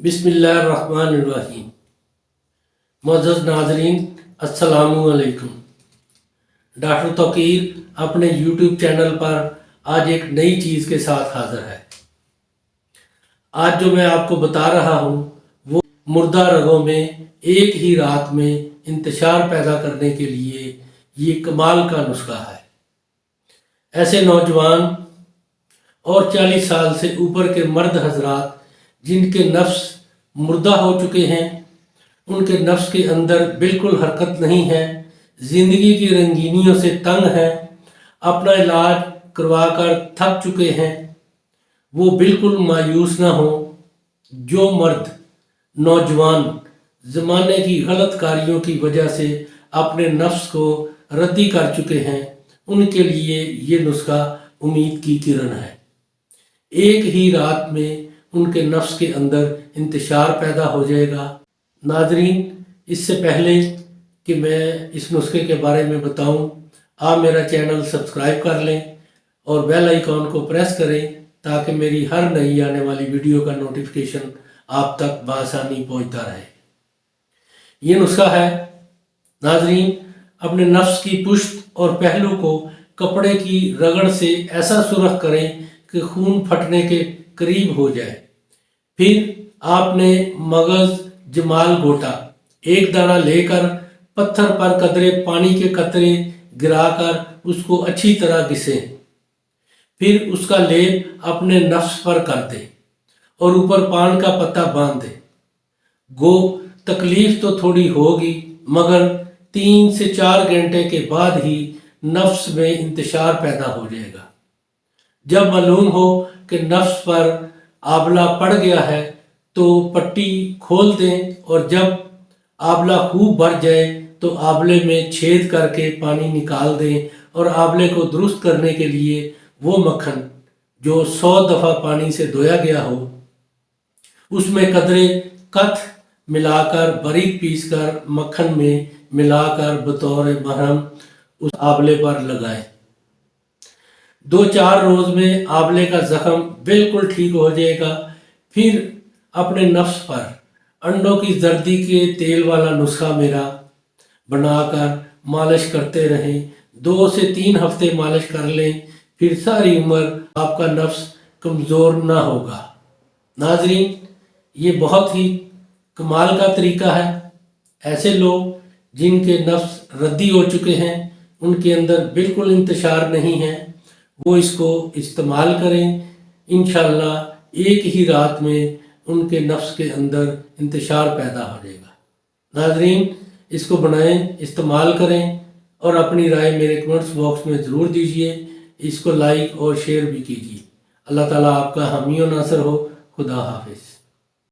बिस्मिल्लाहिर्रहमानिर्रहीम। मुअज़्ज़ज़ नाज़रीन, अस्सलामु अलैकुम। डॉक्टर तौकीर अपने यूट्यूब चैनल पर आज एक नई चीज़ के साथ हाज़िर है। आज जो मैं आपको बता रहा हूँ वो मुर्दा रगों में एक ही रात में इंतशार पैदा करने के लिए ये कमाल का नुस्खा है। ऐसे नौजवान और 40 साल से ऊपर के मर्द हजरात जिनके नफ्स मुर्दा हो चुके हैं, उनके नफ्स के अंदर बिल्कुल हरकत नहीं है, ज़िंदगी की रंगीनियों से तंग हैं, अपना इलाज करवा कर थक चुके हैं, वो बिल्कुल मायूस ना हो। जो मर्द नौजवान ज़माने की गलत कारियों की वजह से अपने नफ्स को रद्दी कर चुके हैं, उनके लिए ये नुस्खा उम्मीद की किरण है। एक ही रात में उनके नफ्स के अंदर इंतशार पैदा हो जाएगा। नाज़रीन, इससे पहले कि मैं इस नुस्खे के बारे में बताऊं, आप मेरा चैनल सब्सक्राइब कर लें और बेल आइकॉन को प्रेस करें ताकि मेरी हर नई आने वाली वीडियो का नोटिफिकेशन आप तक बआसानी पहुंचता रहे। ये नुस्खा है नाज़रीन, अपने नफ्स की पुश्त और पहलू को कपड़े की रगड़ से ऐसा सुरख करें कि खून फटने के करीब हो जाए। फिर आपने मगज़ जमाल गोटा एक दाना लेकर पत्थर पर कतरे पानी के कतरे गिराकर उसको अच्छी तरह घिसें। फिर उसका लेप अपने नफ्स पर कर दें और ऊपर पान का पत्ता बांध दें। गो तकलीफ तो थोड़ी होगी, मगर 3 से 4 घंटे के बाद ही नफ्स में इंतशार पैदा हो जाएगा। जब मालूम हो कि नफ्स पर आबला पड़ गया है तो पट्टी खोल दें और जब आबला खूब भर जाए तो आबले में छेद करके पानी निकाल दें और आबले को दुरुस्त करने के लिए वो मक्खन जो 100 दफ़ा पानी से धोया गया हो उसमें कदरे कथ मिलाकर बारीक पीसकर मक्खन में मिलाकर बतौर मरहम उस आबले पर लगाएं। 2-4 रोज़ में आबले का ज़ख्म बिल्कुल ठीक हो जाएगा। फिर अपने नफ्स पर अंडों की जर्दी के तेल वाला नुस्खा मेरा बनाकर मालिश करते रहें। 2 से 3 हफ्ते मालिश कर लें, फिर सारी उम्र आपका नफ्स कमज़ोर ना होगा। नाज़रीन, ये बहुत ही कमाल का तरीका है। ऐसे लोग जिनके नफ्स रद्दी हो चुके हैं, उनके अंदर बिल्कुल इंतशार नहीं है, वो इसको इस्तेमाल करें। इंशाअल्लाह एक ही रात में उनके नफ्स के अंदर इंतशार पैदा हो जाएगा। नाज़रीन, इसको बनाएं, इस्तेमाल करें और अपनी राय मेरे कमेंट्स बॉक्स में ज़रूर दीजिए। इसको लाइक और शेयर भी कीजिए। अल्लाह ताला आपका हामी और नासर हो। खुदा हाफिज़।